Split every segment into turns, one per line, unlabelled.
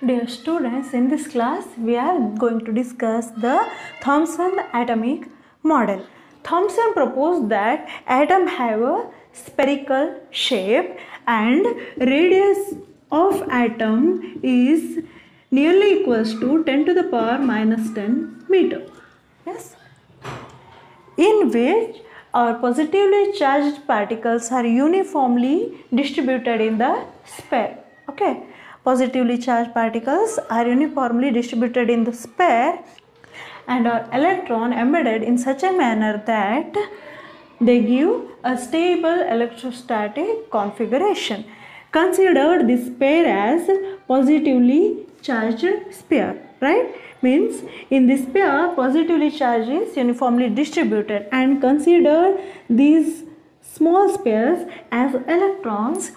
Dear students, in this class we are going to discuss the Thomson atomic model. Thomson proposed that atom have a spherical shape and radius of atom is nearly equals to 10 to the power minus 10 meter. Yes, in which our positively charged particles are uniformly distributed in the sphere. Okay, positively charged particles are uniformly distributed in the sphere and are electron embedded in such a manner that they give a stable electrostatic configuration. Consider this pair as positively charged sphere, right? Means in this pair positively charged is uniformly distributed, and consider these small spheres as electrons.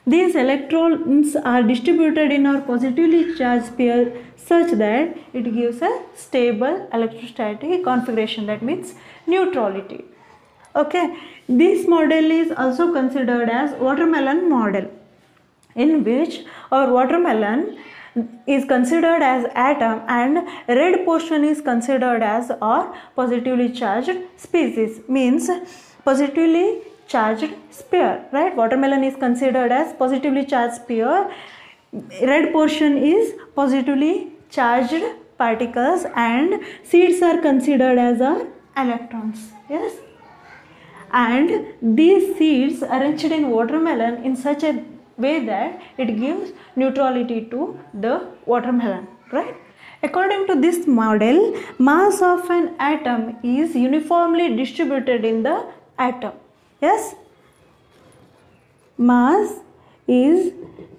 These electrons are distributed in our positively charged sphere such that it gives a stable electrostatic configuration, that means neutrality. Okay, this model is also considered as watermelon model, in which our watermelon is considered as atom and red portion is considered as our positively charged species, means positively charged sphere, right? Watermelon is considered as positively charged sphere, red portion is positively charged particles, and seeds are considered as our electrons. Yes, and these seeds arranged in watermelon in such a way that it gives neutrality to the watermelon, right? According to this model, mass of an atom is uniformly distributed in the atom. Yes, mass is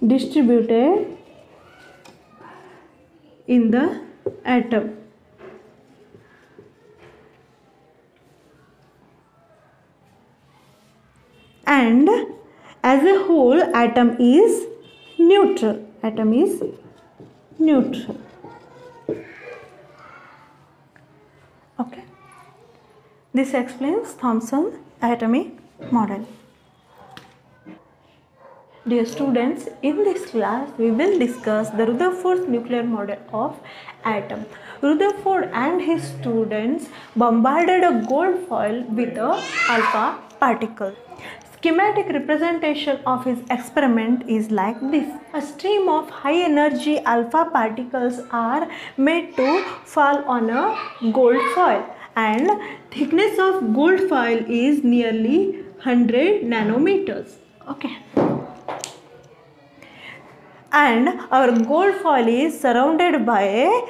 distributed in the atom. And as a whole, atom is neutral. Atom is neutral. Okay. This explains Thomson atomic model. Dear students, in this class we will discuss the Rutherford's nuclear model of atom. Rutherford and his students bombarded a gold foil with a alpha particle. Schematic representation of his experiment is like this. A stream of high energy alpha particles are made to fall on a gold foil, and thickness of gold foil is nearly 100 nanometers. Okay. And our gold foil is surrounded by a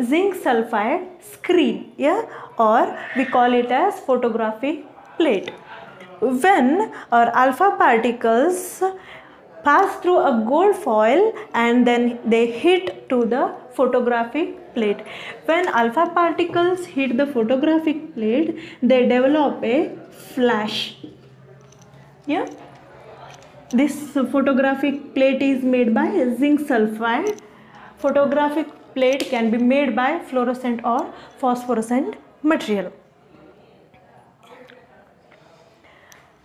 zinc sulfide screen, yeah, or we call it as photographic plate. When our alpha particles pass through a gold foil and then they hit to the photographic plate. When alpha particles hit the photographic plate, they develop a flash. Yeah. This photographic plate is made by zinc sulfide. Photographic plate can be made by fluorescent or phosphorescent material.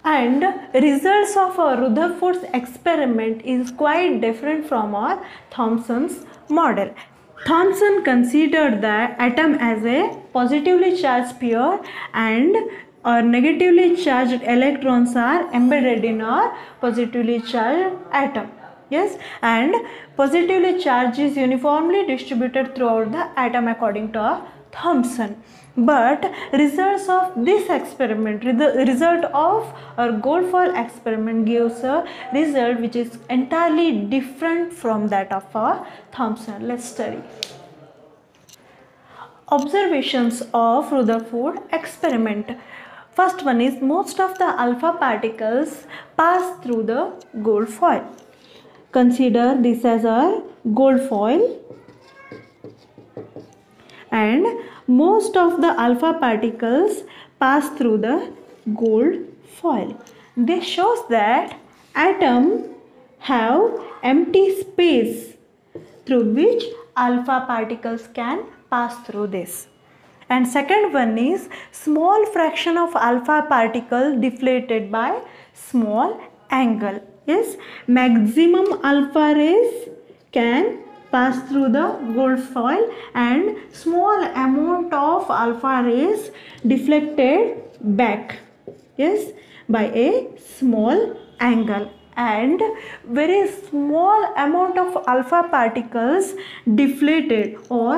And results of our Rutherford's experiment is quite different from our Thomson's model. Thomson considered the atom as a positively charged sphere and our negatively charged electrons are embedded in our positively charged atom. Yes, and positively charged is uniformly distributed throughout the atom according to our Thomson. But results of this experiment, the result of our gold foil experiment gives a result which is entirely different from that of our Thomson. Let's study. Observations of Rutherford experiment. First one is most of the alpha particles pass through the gold foil. Consider this as our gold foil, and most of the alpha particles pass through the gold foil. This shows that atoms have empty space through which alpha particles can pass through this. And second one is small fraction of alpha particle deflated by small angle. Yes, maximum alpha rays can pass through the gold foil and small amount of alpha rays deflected back, yes, by a small angle, and very small amount of alpha particles deflated or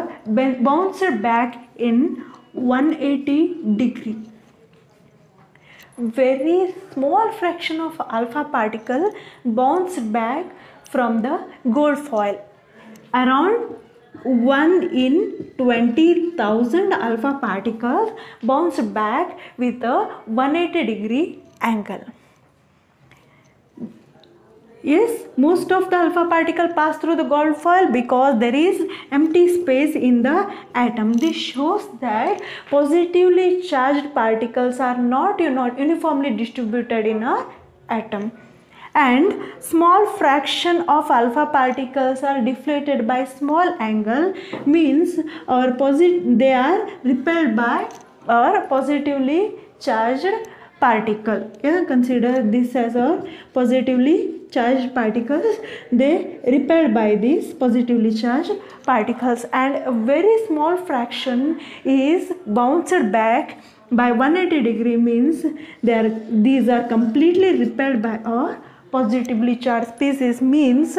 bounced back in 180 degree. Very small fraction of alpha particle bounced back from the gold foil. Around 1 in 20,000 alpha particles bounced back with a 180 degree angle. Yes, most of the alpha particle pass through the gold foil because there is empty space in the atom. This shows that positively charged particles are not uniformly distributed in an atom, and small fraction of alpha particles are deflated by small angle, means they are repelled by or positively charged particle. Yeah, consider this as a positively charged particles. They repelled by these positively charged particles, and a very small fraction is bounced back by 180 degree, means these are completely repelled by a positively charged species, means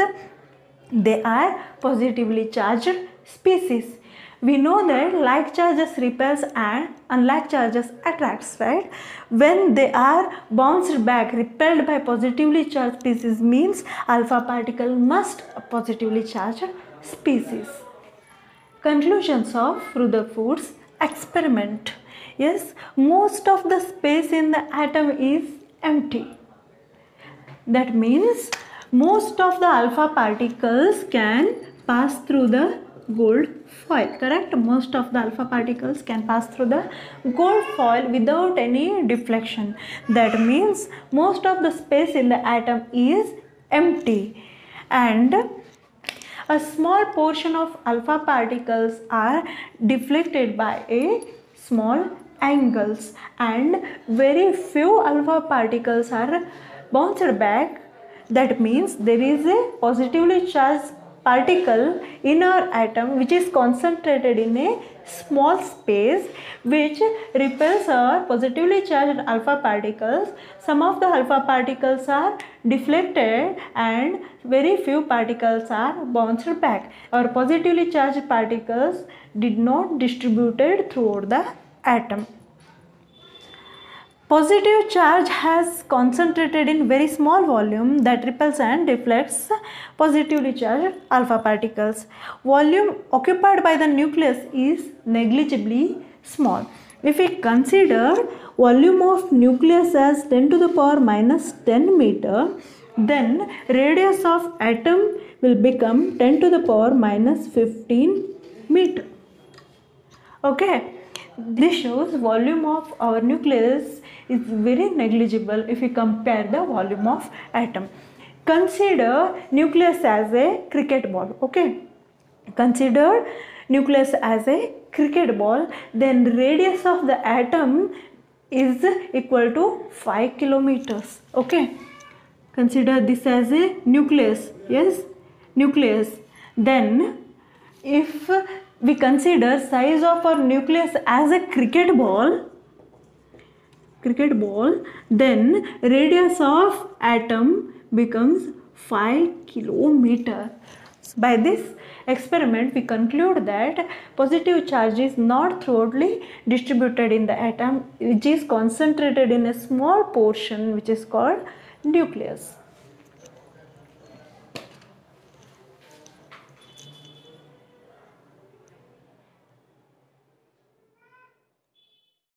they are positively charged species. We know that like charges repels and unlike charges attracts, right? When they are bounced back, repelled by positively charged species, means alpha particle must a positively charged species. Conclusions of Rutherford's experiment. Yes, most of the space in the atom is empty. That means most of the alpha particles can pass through the gold foil, correct? Most of the alpha particles can pass through the gold foil without any deflection. That means most of the space in the atom is empty, and a small portion of alpha particles are deflected by a small angles, and very few alpha particles are bounced back. That means there is a positively charged particle in our atom which is concentrated in a small space, which repels our positively charged alpha particles. Some of the alpha particles are deflected and very few particles are bounced back. Our positively charged particles did not distributed throughout the atom. Positive charge has concentrated in very small volume that repels and deflects positively charged alpha particles. Volume occupied by the nucleus is negligibly small. If we consider volume of nucleus as 10 to the power minus 10 meter, then radius of atom will become 10 to the power minus 15 meter. Okay. This shows volume of our nucleus is very negligible if we compare the volume of atom. Consider nucleus as a cricket ball. Okay, consider nucleus as a cricket ball, then radius of the atom is equal to 5 kilometers. Okay, consider this as a nucleus. Yes, nucleus. Then if we consider size of our nucleus as a cricket ball, then radius of atom becomes 5 kilometer. By this experiment, we conclude that positive charge is not thoroughly distributed in the atom, which is concentrated in a small portion which is called nucleus.